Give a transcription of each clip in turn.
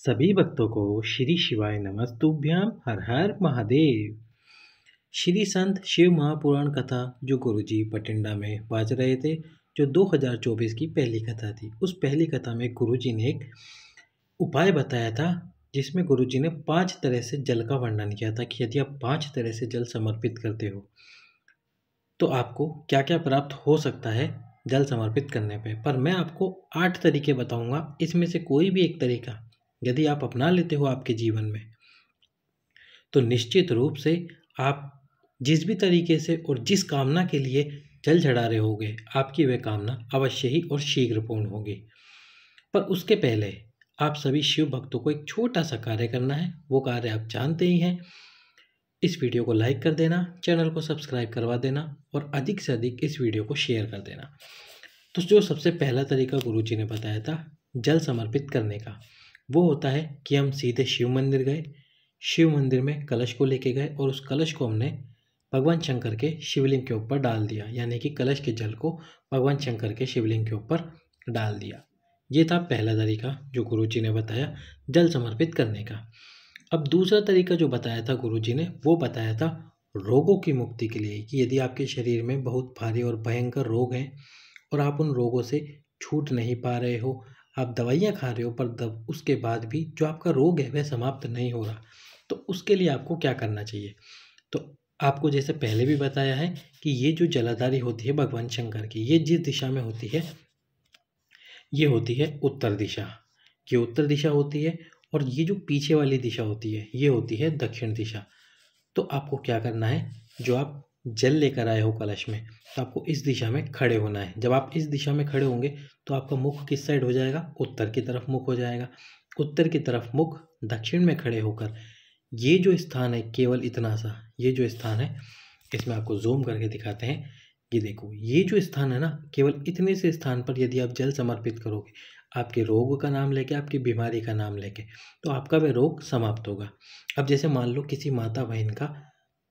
सभी भक्तों को श्री शिवाय नमस्तुभ्याम। हर हर महादेव। श्री संत शिव महापुराण कथा जो गुरुजी बठिंडा में बाज रहे थे, जो 2024 की पहली कथा थी। उस पहली कथा में गुरुजी ने एक उपाय बताया था, जिसमें गुरुजी ने 5 तरह से जल का वर्णन किया था कि यदि आप 5 तरह से जल समर्पित करते हो तो आपको क्या क्या प्राप्त हो सकता है जल समर्पित करने पे। पर मैं आपको 8 तरीके बताऊंगा, इसमें से कोई भी एक तरीका यदि आप अपना लेते हो आपके जीवन में, तो निश्चित रूप से आप जिस भी तरीके से और जिस कामना के लिए जल चढ़ा रहे होगे, आपकी वह कामना अवश्य ही और शीघ्र पूर्ण होगी। पर उसके पहले आप सभी शिव भक्तों को एक छोटा सा कार्य करना है। वो कार्य आप जानते ही हैं। इस वीडियो को लाइक कर देना, चैनल को सब्सक्राइब करवा देना और अधिक से अधिक इस वीडियो को शेयर कर देना। तो जो सबसे पहला तरीका गुरुजी ने बताया था जल समर्पित करने का, वो होता है कि हम सीधे शिव मंदिर गए, शिव मंदिर में कलश को लेके गए और उस कलश को हमने भगवान शंकर के शिवलिंग के ऊपर डाल दिया, यानी कि कलश के जल को भगवान शंकर के शिवलिंग के ऊपर डाल दिया। ये था पहला तरीका जो गुरुजी ने बताया जल समर्पित करने का। अब दूसरा तरीका जो बताया था गुरुजी ने, वो बताया था रोगों की मुक्ति के लिए, कि यदि आपके शरीर में बहुत भारी और भयंकर रोग हैं और आप उन रोगों से छूट नहीं पा रहे हो, आप दवाइयाँ खा रहे हो पर उसके बाद भी जो आपका रोग है वह समाप्त नहीं हो रहा, तो उसके लिए आपको क्या करना चाहिए। तो आपको जैसे पहले भी बताया है कि ये जो जलाधारी होती है भगवान शंकर की, ये जिस दिशा में होती है, ये होती है उत्तर दिशा। ये उत्तर दिशा होती है और ये जो पीछे वाली दिशा होती है ये होती है दक्षिण दिशा। तो आपको क्या करना है, जो आप जल लेकर आए हो कलश में, तो आपको इस दिशा में खड़े होना है। जब आप इस दिशा में खड़े होंगे तो आपका मुख किस साइड हो जाएगा, उत्तर की तरफ मुख हो जाएगा। उत्तर की तरफ मुख, दक्षिण में खड़े होकर ये जो स्थान है, केवल इतना सा ये जो स्थान है, इसमें आपको जूम करके दिखाते हैं। ये देखो, ये जो स्थान है ना, केवल इतने से स्थान पर यदि आप जल समर्पित करोगे, आपके रोग का नाम लेके, आपकी बीमारी का नाम लेके, तो आपका वह रोग समाप्त होगा। अब जैसे मान लो किसी माता बहन का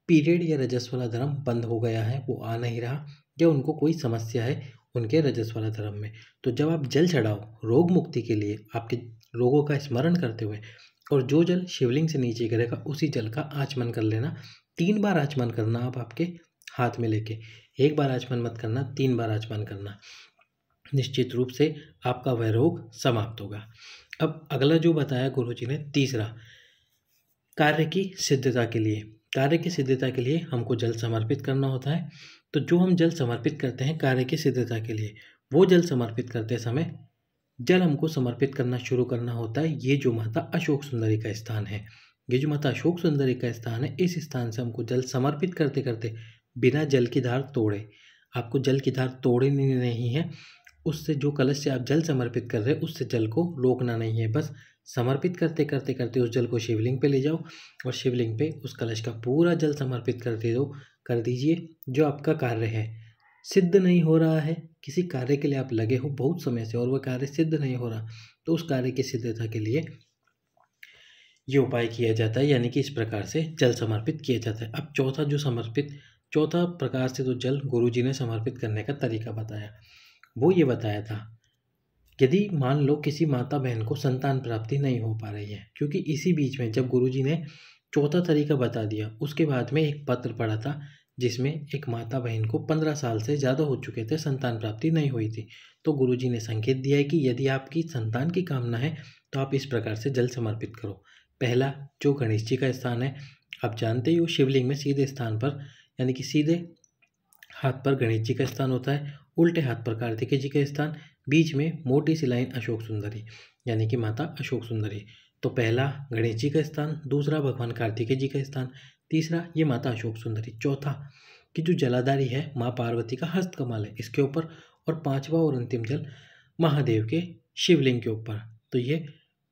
पीरियड या रजस्वला धर्म बंद हो गया है, वो आ नहीं रहा, या उनको कोई समस्या है उनके रजस्वला धर्म में, तो जब आप जल चढ़ाओ रोग मुक्ति के लिए, आपके रोगों का स्मरण करते हुए, और जो जल शिवलिंग से नीचे गिरेगा उसी जल का आचमन कर लेना। 3 बार आचमन करना आप आपके हाथ में लेके, 1 बार आचमन मत करना, 3 बार आचमन करना। निश्चित रूप से आपका वह रोग समाप्त होगा। अब अगला जो बताया गुरुजी ने, तीसरा, कार्य की सिद्धता के लिए। कार्य की सिद्धता के लिए हमको जल समर्पित करना होता है। तो जो हम जल समर्पित करते हैं कार्य की सिद्धता के लिए, वो जल समर्पित करते समय जल हमको समर्पित करना शुरू करना होता है ये जो माता अशोक सुंदरी का स्थान है। ये जो माता अशोक सुंदरी का स्थान है, इस स्थान से हमको जल समर्पित करते करते बिना जल की धार तोड़े, आपको जल की धार तोड़नी नहीं है, उससे जो कलश से आप जल समर्पित कर रहे हैं उससे जल को रोकना नहीं है। बस समर्पित करते करते करते उस जल को शिवलिंग पे ले जाओ और शिवलिंग पे उस कलश का पूरा जल समर्पित कर दीजिए। जो आपका कार्य है सिद्ध नहीं हो रहा है, किसी कार्य के लिए आप लगे हो बहुत समय से और वह कार्य सिद्ध नहीं हो रहा, तो उस कार्य की सिद्धता के लिए ये उपाय किया जाता है, यानी कि इस प्रकार से जल समर्पित किया जाता है। अब चौथा प्रकार से तो जल गुरुजी ने समर्पित करने का तरीका बताया, वो ये बताया था यदि मान लो किसी माता बहन को संतान प्राप्ति नहीं हो पा रही है, क्योंकि इसी बीच में जब गुरुजी ने चौथा तरीका बता दिया, उसके बाद में एक पत्र पढ़ा था जिसमें एक माता बहन को 15 साल से ज़्यादा हो चुके थे, संतान प्राप्ति नहीं हुई थी। तो गुरुजी ने संकेत दिया है कि यदि आपकी संतान की कामना है तो आप इस प्रकार से जल समर्पित करो। पहला जो गणेश जी का स्थान है, आप जानते ही हो शिवलिंग में सीधे स्थान पर, यानी कि सीधे हाथ पर गणेश जी का स्थान होता है, उल्टे हाथ पर कार्तिकेय जी का स्थान, बीच में मोटी सी लाइन अशोक सुंदरी, यानी कि माता अशोक सुंदरी। तो पहला गणेश जी का स्थान, दूसरा भगवान कार्तिकेय जी का स्थान, तीसरा ये माता अशोक सुंदरी, चौथा कि जो जलाधारी है माँ पार्वती का हस्तकमल है इसके ऊपर, और पांचवा और अंतिम जल महादेव के शिवलिंग के ऊपर। तो ये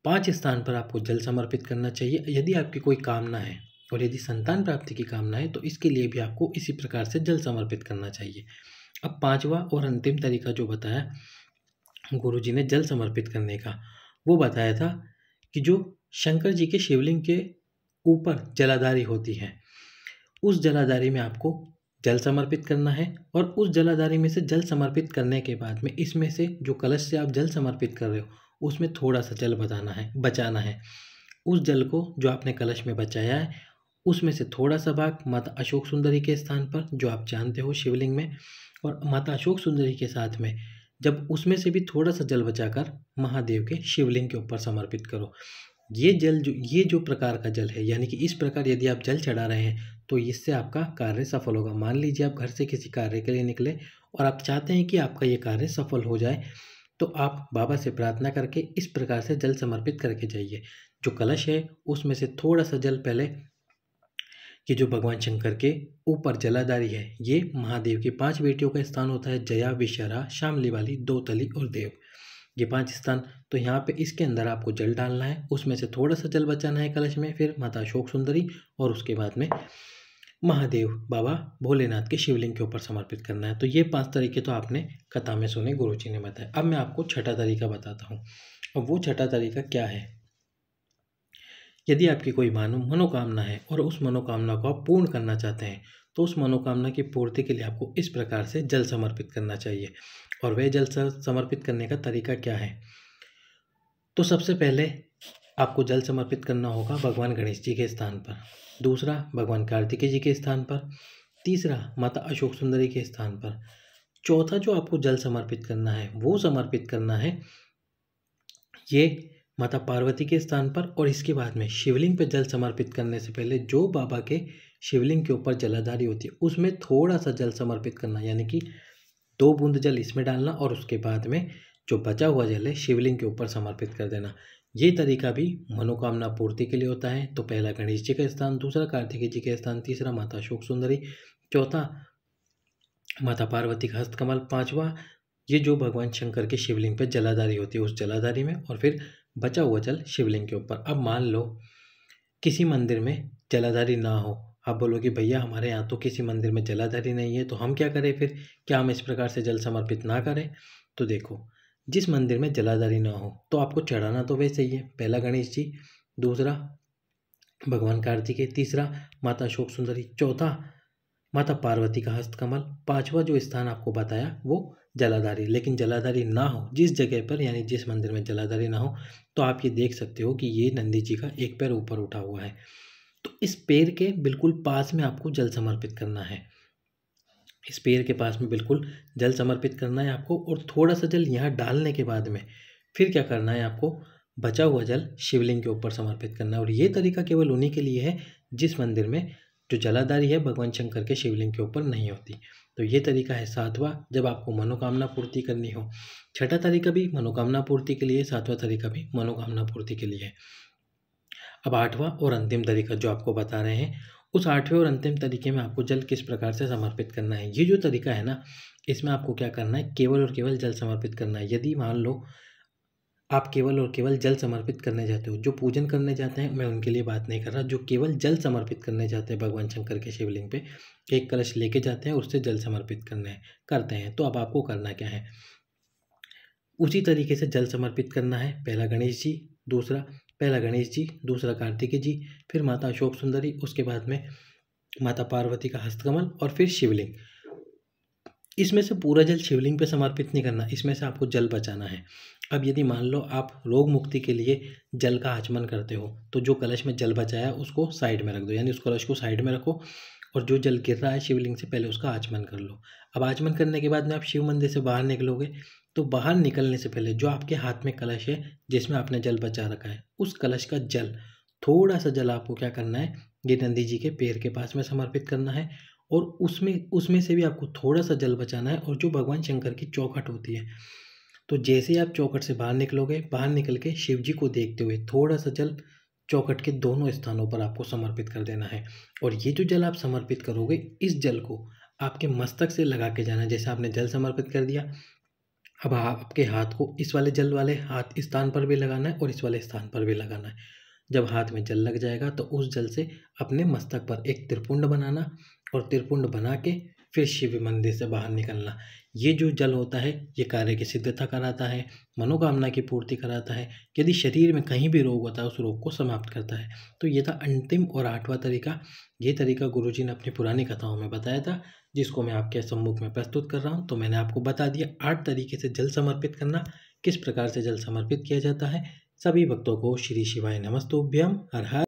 5 स्थान पर आपको जल समर्पित करना चाहिए यदि आपकी कोई कामना है, और यदि संतान प्राप्ति की कामना है तो इसके लिए भी आपको इसी प्रकार से जल समर्पित करना चाहिए। अब 5वां और अंतिम तरीका जो बताया गुरुजी ने जल समर्पित करने का, वो बताया था कि जो शंकर जी के शिवलिंग के ऊपर जलाधारी होती है, उस जलाधारी में आपको जल समर्पित करना है, और उस जलाधारी में से जल समर्पित करने के बाद में इसमें से जो कलश से आप जल समर्पित कर रहे हो उसमें थोड़ा सा जल बचाना है। उस जल को जो आपने कलश में बचाया है उसमें से थोड़ा सा भाग माता अशोक सुंदरी के स्थान पर, जो आप जानते हो शिवलिंग में, और माता अशोक सुंदरी के साथ में जब उसमें से भी थोड़ा सा जल बचाकर महादेव के शिवलिंग के ऊपर समर्पित करो। ये जो प्रकार का जल है, यानी कि इस प्रकार यदि आप जल चढ़ा रहे हैं तो इससे आपका कार्य सफल होगा। मान लीजिए आप घर से किसी कार्य के लिए निकले और आप चाहते हैं कि आपका ये कार्य सफल हो जाए, तो आप बाबा से प्रार्थना करके इस प्रकार से जल समर्पित करके जाइए। जो कलश है उसमें से थोड़ा सा जल पहले, कि जो भगवान शंकर के ऊपर जलाधारी है, ये महादेव की 5 बेटियों का स्थान होता है, जया, विषहरा, शामली वाली, दौतली और देव, ये 5 स्थान। तो यहाँ पे इसके अंदर आपको जल डालना है, उसमें से थोड़ा सा जल बचाना है कलश में, फिर माता अशोक सुंदरी और उसके बाद में महादेव बाबा भोलेनाथ के शिवलिंग के ऊपर समर्पित करना है। तो ये 5 तरीके तो आपने कथा में सुने, गुरुजी ने बताया। अब मैं आपको छठा तरीका बताता हूँ। अब वो छठा तरीका क्या है, यदि आपकी कोई मनोकामना है और उस मनोकामना को आप पूर्ण करना चाहते हैं, तो उस मनोकामना की पूर्ति के लिए आपको इस प्रकार से जल समर्पित करना चाहिए। और वह जल समर्पित करने का तरीका क्या है, तो सबसे पहले आपको जल समर्पित करना होगा भगवान गणेश जी के स्थान पर, दूसरा भगवान कार्तिकेय जी के स्थान पर, तीसरा माता अशोक सुंदरी के स्थान पर, चौथा जो आपको जल समर्पित करना है वो समर्पित करना है ये माता पार्वती के स्थान पर। और इसके बाद में शिवलिंग पे जल समर्पित करने से पहले जो बाबा के शिवलिंग के ऊपर जलाधारी होती है उसमें थोड़ा सा जल समर्पित करना, यानी कि 2 बूंद जल इसमें डालना और उसके बाद में जो बचा हुआ जल है शिवलिंग के ऊपर समर्पित कर देना। ये तरीका भी मनोकामना पूर्ति के लिए होता है। तो पहला गणेश जी का स्थान, दूसरा कार्तिकेय जी का स्थान, तीसरा माता अशोक सुंदरी, चौथा माता पार्वती का हस्तकमल, पांचवा ये जो भगवान शंकर के शिवलिंग पे जलाधारी होती है उस जलाधारी में, और फिर बचा हुआ जल शिवलिंग के ऊपर। अब मान लो किसी मंदिर में जलाधारी ना हो, आप बोलोगे भैया हमारे यहाँ तो किसी मंदिर में जलाधारी नहीं है, तो हम क्या करें फिर, क्या हम इस प्रकार से जल समर्पित ना करें? तो देखो, जिस मंदिर में जलाधारी ना हो तो आपको चढ़ाना तो वैसे ही है, पहला गणेश जी, दूसरा भगवान कार्तिकेय, तीसरा माता अशोक सुंदरी, चौथा माता पार्वती का हस्तकमल, पांचवा जो स्थान आपको बताया वो जलाधारी। लेकिन जलाधारी ना हो जिस जगह पर, यानी जिस मंदिर में जलाधारी ना हो, तो आप ये देख सकते हो कि ये नंदी जी का एक पैर ऊपर उठा हुआ है, तो इस पैर के बिल्कुल पास में आपको जल समर्पित करना है। इस पैर के पास में बिल्कुल जल समर्पित करना है आपको, और थोड़ा सा जल यहाँ डालने के बाद में फिर क्या करना है आपको, बचा हुआ जल शिवलिंग के ऊपर समर्पित करना है। और ये तरीका केवल उन्हीं के लिए है जिस मंदिर में जो जलाधारी है भगवान शंकर के शिवलिंग के ऊपर नहीं होती। तो ये तरीका है सातवां, जब आपको मनोकामना पूर्ति करनी हो। छठा तरीका भी मनोकामना पूर्ति के लिए, सातवां तरीका भी मनोकामना पूर्ति के लिए। अब आठवां और अंतिम तरीका जो आपको बता रहे हैं, उस आठवें और अंतिम तरीके में आपको जल किस प्रकार से समर्पित करना है। ये जो तरीका है ना, इसमें आपको क्या करना है, केवल और केवल जल समर्पित करना है। यदि मान लो आप केवल और केवल जल समर्पित करने जाते हो, जो पूजन करने जाते हैं मैं उनके लिए बात नहीं कर रहा, जो केवल जल समर्पित करने जाते हैं भगवान शंकर के शिवलिंग पे, एक कलश लेके जाते हैं, उससे जल समर्पित करते हैं, तो अब आपको करना क्या है, उसी तरीके से जल समर्पित करना है। पहला गणेश जी, दूसरा कार्तिकेय जी, फिर माता अशोक सुंदरी, उसके बाद में माता पार्वती का हस्तकमल और फिर शिवलिंग। इसमें से पूरा जल शिवलिंग पे समर्पित नहीं करना, इसमें से आपको जल बचाना है। अब यदि मान लो आप रोग मुक्ति के लिए जल का आचमन करते हो, तो जो कलश में जल बचाया उसको साइड में रख दो, यानी उस कलश को साइड में रखो, और जो जल गिर रहा है शिवलिंग से पहले उसका आचमन कर लो। अब आचमन करने के बाद में आप शिव मंदिर से बाहर निकलोगे, तो बाहर निकलने से पहले जो आपके हाथ में कलश है जिसमें आपने जल बचा रखा है, उस कलश का जल, थोड़ा सा जल आपको क्या करना है, ये नंदी जी के पैर के पास में समर्पित करना है, और उसमें से भी आपको थोड़ा सा जल बचाना है। और जो भगवान शंकर की चौखट होती है, तो जैसे ही आप चौखट से बाहर निकलोगे, बाहर निकल के शिव जी को देखते हुए थोड़ा सा जल चौखट के दोनों स्थानों पर आपको समर्पित कर देना है। और ये जो जल आप समर्पित करोगे, इस जल को आपके मस्तक से लगा के जाना है। जैसे आपने जल समर्पित कर दिया, अब आपके हाथ को इस वाले जल वाले हाथ स्थान पर भी लगाना है और इस वाले स्थान पर भी लगाना है। जब हाथ में जल लग जाएगा तो उस जल से अपने मस्तक पर एक त्रिपुंड बनाना, और त्रिपुंड बना के फिर शिव मंदिर से बाहर निकलना। ये जो जल होता है ये कार्य की सिद्धता कराता है, मनोकामना की पूर्ति कराता है, यदि शरीर में कहीं भी रोग होता है उस रोग को समाप्त करता है। तो ये था अंतिम और आठवां तरीका। ये तरीका गुरुजी ने अपनी पुरानी कथाओं में बताया था, जिसको मैं आपके सम्मुख में प्रस्तुत कर रहा हूँ। तो मैंने आपको बता दिया 8 तरीके से जल समर्पित करना किस प्रकार से जल समर्पित किया जाता है। सभी भक्तों को श्री शिवाय नमस्तुभ्यम। हर हर